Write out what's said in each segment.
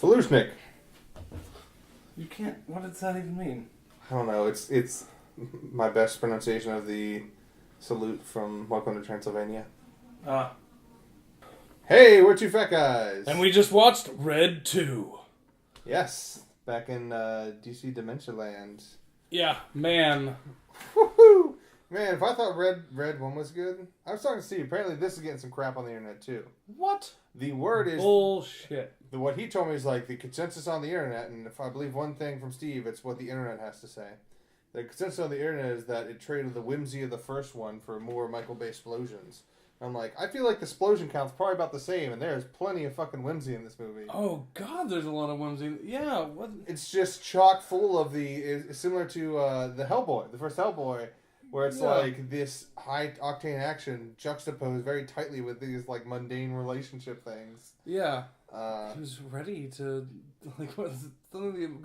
Falushnik. You can't. What does that even mean? I don't know. It's my best pronunciation of the salute from Welcome to Transylvania. Hey, we're two fat guys. And we just watched Red 2. Yes, back in DC Dementia land. Yeah, man. Woohoo! Man, if I thought Red 1 was good, I was talking to Steve. Apparently this is getting some crap on the internet too. What? The word is... Bullshit. What he told me is like the consensus on the internet, and if I believe one thing from Steve, it's what the internet has to say. The consensus on the internet is that it traded the whimsy of the first one for more Michael Bay explosions. I'm like, I feel like the explosion count's probably about the same, and there's plenty of fucking whimsy in this movie. Oh god, there's a lot of whimsy. Yeah, what? It's just chock full of it's similar to the Hellboy, the first Hellboy, where it's like this high octane action juxtaposed very tightly with these like mundane relationship things. Yeah. He was ready to like go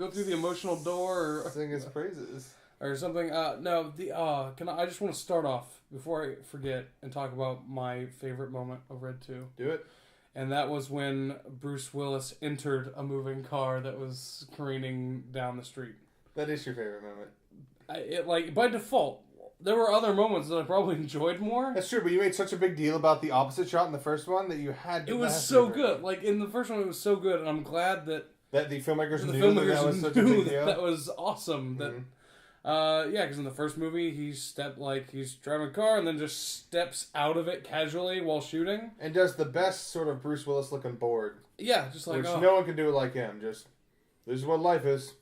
through the emotional door or sing his praises or something. No, I just want to start off before I forget and talk about my favorite moment of Red 2. Do it. And that was when Bruce Willis entered a moving car that was careening down the street. That is your favorite moment. Like by default. There were other moments that I probably enjoyed more. That's true, but you made such a big deal about the opposite shot in the first one that you had to... It was so good. Like, in the first one, it was so good, and I'm glad that the filmmakers knew that was such a big deal. That was awesome. That, because in the first movie, he's driving a car and then just steps out of it casually while shooting. And does the best sort of Bruce Willis looking bored. Yeah, just like... Which no one can do it like him. Just, this is what life is.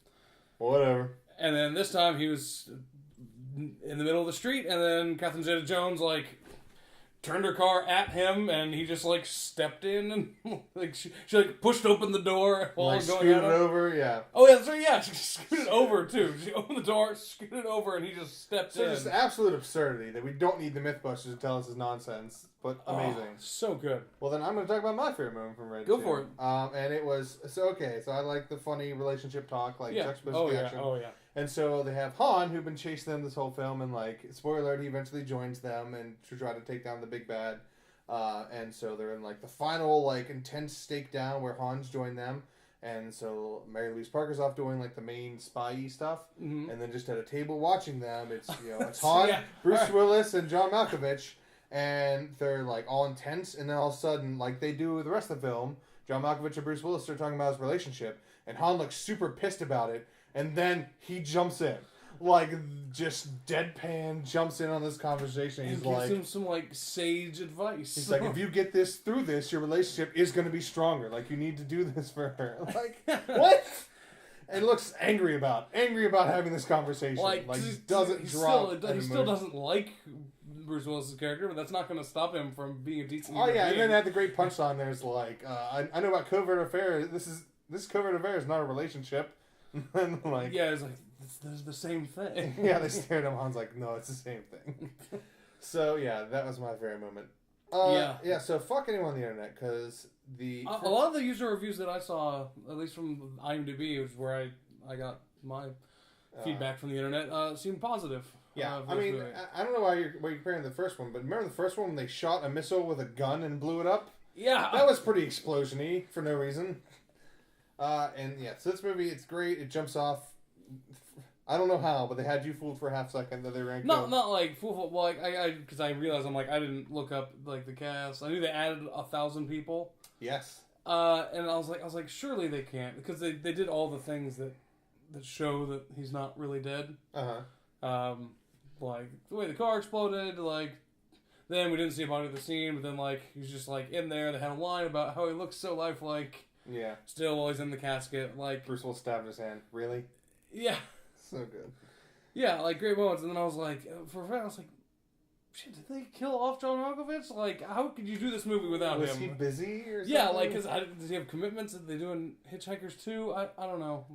Whatever. And then this time, he was... in the middle of the street, and then Catherine Zeta-Jones turned her car at him, and he just stepped in and she pushed open the door while going at him. Over, yeah. Oh yeah, so yeah, she scooted over too. She opened the door, scooted over, and he just stepped in. So just absolute absurdity that we don't need the MythBusters to tell us is nonsense, but amazing. So good. Well, then I'm going to talk about my favorite moment from Red 2. Go for it. And it was so I like the funny relationship talk, juxtaposed action. Oh yeah. And so they have Han, who've been chasing them this whole film, and spoiler alert, he eventually joins them and to try to take down the big bad. And so they're in the final intense stake down where Han's joined them, and so Mary Louise Parker's off doing the main spy-y stuff, and then just at a table watching them, it's it's Han, Bruce Willis, and John Malkovich, and they're all intense, and then all of a sudden they do the rest of the film, John Malkovich and Bruce Willis start talking about his relationship, and Han looks super pissed about it. And then he jumps in. Just deadpan jumps in on this conversation. He's gives him some, sage advice. He's like, if you get through this, your relationship is going to be stronger. You need to do this for her. What? And looks angry about having this conversation. He doesn't drop He still doesn't like Bruce Willis' character, but that's not going to stop him from being a decent human being. And then had the great punchline there's I know about covert affair. This covert affair is not a relationship. And it's it's the same thing. Yeah, they stared at him. Han's like, no, it's the same thing. So yeah, that was my favorite moment. So fuck anyone on the internet, because a lot of the user reviews that I saw, at least from IMDb, which is where I got my feedback from the internet, seemed positive. Yeah, I mean, I don't know why you're comparing the first one, but remember the first one when they shot a missile with a gun and blew it up? Yeah, that was pretty explosion-y for no reason. So this movie, it's great. It jumps off. I don't know how, but they had you fooled for a half second that they ranked. Not fooled. Well, because I realized I didn't look up the cast. I knew they added 1,000 people. Yes. And I was like, surely they can't, because they did all the things that show that he's not really dead. The way the car exploded. Then we didn't see a body of the scene, but then he's just in there. They had a line about how he looks so lifelike. Yeah. Still always in the casket. Bruce Willis stabbed his hand. Really? Yeah. So good. Yeah, great moments. And then I was for a fact, I was shit, did they kill off John Malkovich? How could you do this movie without him? Was he busy or something? Yeah, because does he have commitments? Are they doing Hitchhikers too? I don't know.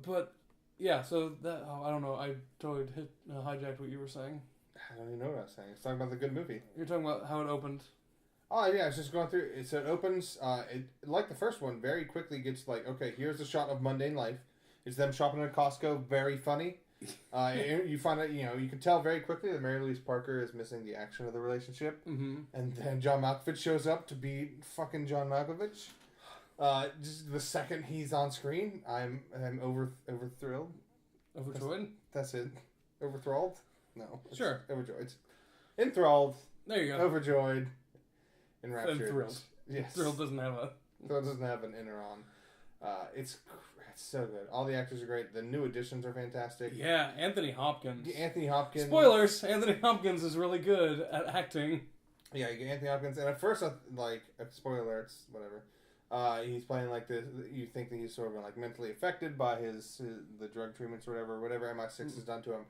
But yeah, so that, I don't know. I totally hijacked what you were saying. I don't even know what I was saying. I was talking about the good movie. You're talking about how it opened. Oh, yeah, it's just going through. So it opens, like the first one, very quickly gets okay, here's a shot of mundane life. It's them shopping at Costco, very funny. You find out, you can tell very quickly that Mary Louise Parker is missing the action of the relationship. Mm-hmm. And then John Malkovich shows up to be fucking John Malkovich. Just the second he's on screen, I'm over thrilled. Overjoyed? That's it. Overthralled? No. Sure. Overjoyed. Enthralled. There you go. Overjoyed. Enraptured. And thrilled. Yes. Thrilled doesn't have an inner on. It's so good. All the actors are great. The new additions are fantastic. Yeah, Anthony Hopkins. Anthony Hopkins. Spoilers! Anthony Hopkins is really good at acting. Yeah, you get Anthony Hopkins. And at first, spoiler alerts, whatever. He's playing like this. You think that he's sort of like mentally affected by the drug treatments or whatever MI6 has done to him.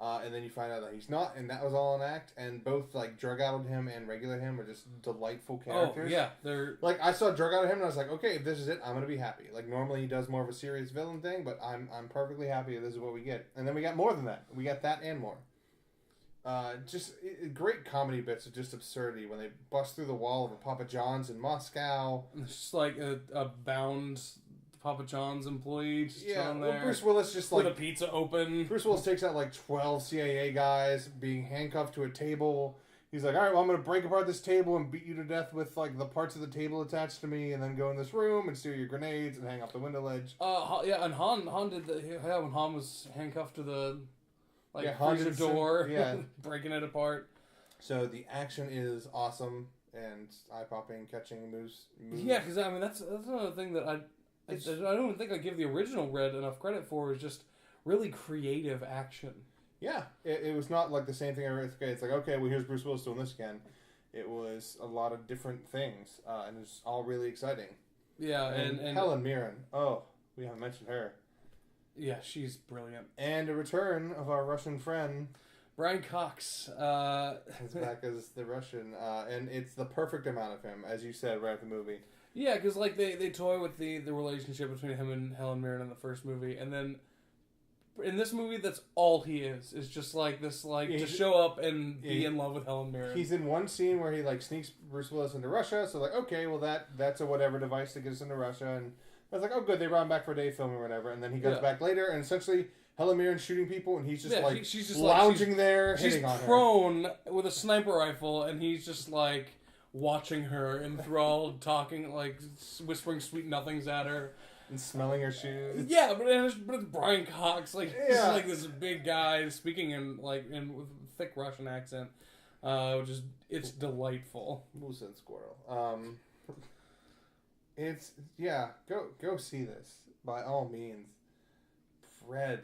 And then you find out that he's not, and that was all an act. And both like drug-addled him and regular him are just delightful characters. Oh yeah, they're like I saw drug-addled him and I was like, okay, if this is it, I'm gonna be happy. Like normally he does more of a serious villain thing, but I'm perfectly happy if this is what we get. And then we got more than that. We got that and more. Great comedy bits of just absurdity when they bust through the wall of a Papa John's in Moscow. It's just like a bound Papa John's employee just on there. Bruce Willis just with a pizza open. Bruce Willis takes out like 12 CIA guys being handcuffed to a table. He's like, all right, well, I'm going to break apart this table and beat you to death with like the parts of the table attached to me, and then go in this room and steal your grenades and hang off the window ledge. Yeah, and Han did when Han was handcuffed to the freezer door, breaking it apart. So the action is awesome and eye-popping, catching moves. Yeah, because I mean that's another thing that I don't even think I give the original Red enough credit for, is just really creative action. Yeah, it was not like the same thing every day. It's like, okay, well, here's Bruce Willis doing this again. It was a lot of different things, and it's all really exciting. Yeah, and Helen Mirren. Oh, we haven't mentioned her. Yeah, she's brilliant. And a return of our Russian friend. Brian Cox. He's back as the Russian, and it's the perfect amount of him, as you said right at the movie. Yeah, because like they toy with the relationship between him and Helen Mirren in the first movie, and then in this movie, that's all he is just like this, to show up and be in love with Helen Mirren. He's in one scene where he like sneaks Bruce Willis into Russia, so like, okay, well that's a whatever device to get us into Russia, and I was like, oh good, they brought him back for a day filming or whatever, and then he goes back later, and essentially Helen Mirren's shooting people, and he's just she's just lounging there, hitting on her. She's prone with a sniper rifle, and he's just like watching her enthralled, talking like whispering sweet nothings at her. And smelling her shoes. Yeah, but it's Brian Cox. Like, this is like this big guy speaking in with thick Russian accent. It's delightful. Moose and squirrel. Go see this by all means. Red.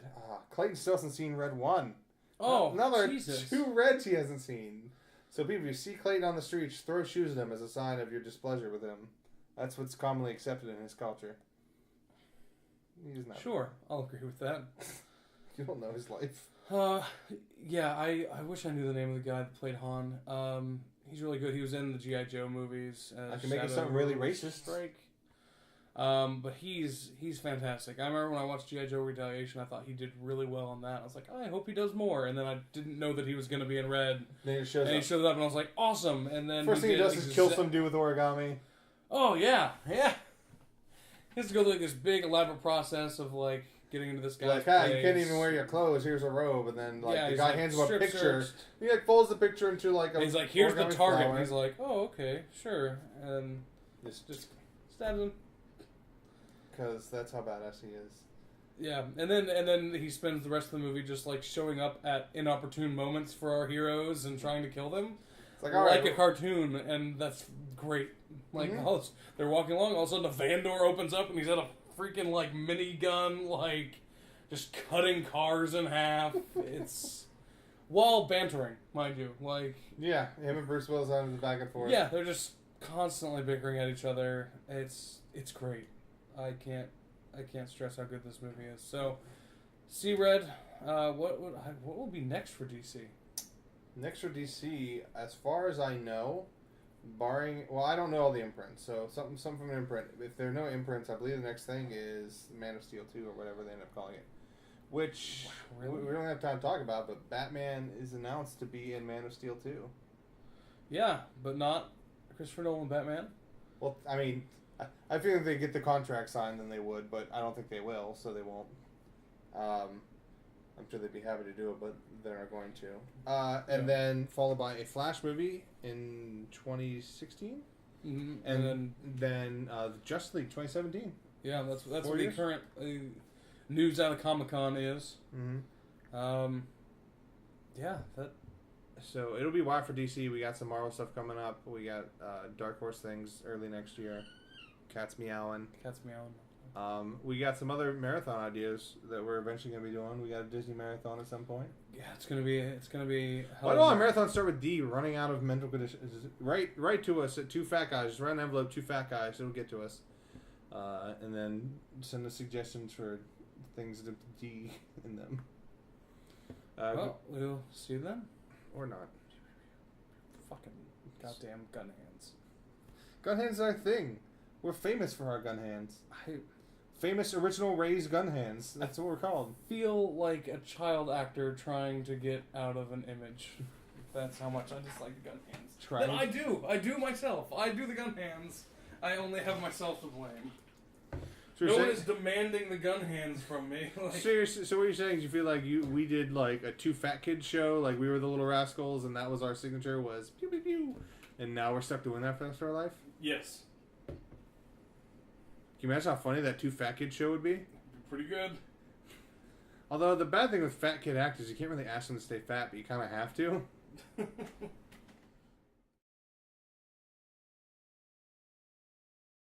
Clayton still hasn't seen Red 1. Oh, another Jesus. 2 Reds he hasn't seen. So people, if you see Clayton on the streets, throw shoes at him as a sign of your displeasure with him. That's what's commonly accepted in his culture. He's not. Sure, I'll agree with that. You don't know his life. Yeah, I wish I knew the name of the guy that played Han. He's really good. He was in the G.I. Joe movies. I can make it something really racist. Strike. But he's fantastic. I remember when I watched G.I. Joe Retaliation, I thought he did really well on that. I was like, I hope he does more. And then I didn't know that he was going to be in Red. Then he shows up, and I was like, awesome. And then first thing he does is kill some dude with origami. Oh yeah. He has to go through like this big elaborate process of like getting into this guy's place. You can't even wear your clothes. Here's a robe, and then the guy hands him a picture. Searched. He folds the picture into like a. And he's like, here's the target. And he's like, oh okay, sure, and just stabs him. Because that's how badass he is. Yeah, and then he spends the rest of the movie just like showing up at inopportune moments for our heroes and trying to kill them. It's like, all right, a cartoon, and that's great. Like, they're walking along, all of a sudden the van door opens up, and he's at a freaking, like, minigun, like, just cutting cars in half. It's... while bantering, mind you. Like... Yeah, him and Bruce Willis on the back and forth. Yeah, they're just constantly bickering at each other. It's great. I can't stress how good this movie is. So, see Red, what will be next for DC? Next for DC, as far as I know, barring... Well, I don't know all the imprints, so something from an imprint. If there are no imprints, I believe the next thing is Man of Steel 2 or whatever they end up calling it. Which we don't have time to talk about, but Batman is announced to be in Man of Steel 2. Yeah, but not Christopher Nolan Batman? Well, I mean, I feel if they get the contract signed, then they would, but I don't think they will, so they won't. I'm sure they'd be happy to do it, but they're not going to. And then followed by a Flash movie in 2016. Mm-hmm. And then Justice League 2017. Yeah, that's what the current news out of Comic-Con is. Mm-hmm. Yeah, that. So it'll be wild for DC. We got some Marvel stuff coming up. We got Dark Horse things early next year. Cats meowing. We got some other marathon ideas that we're eventually going to be doing. We got a Disney marathon at some point. Yeah, it's gonna be. Why do all our marathons start with D? Running out of mental conditions. Write to us at 2 Fat Guys. Just write an envelope, 2 Fat Guys. It'll get to us. And then send us suggestions for things with D in them. Well, we'll see you then. Or not. Fucking goddamn gun hands. Gun hands are a thing. We're famous for our gun hands. Famous original raised gun hands. That's what we're called. Feel like a child actor trying to get out of an image. That's how much I dislike the gun hands. I do myself. I do the gun hands. I only have myself to blame. So no one is demanding the gun hands from me. So what you're saying is you feel like we did like a 2 Fat Kids show, like we were the Little Rascals, and that was our signature was pew pew pew, and now we're stuck doing that for the rest of our life? Yes. Can you imagine how funny that 2 Fat Kids show would be? Pretty good. Although the bad thing with fat kid actors, you can't really ask them to stay fat, but you kind of have to.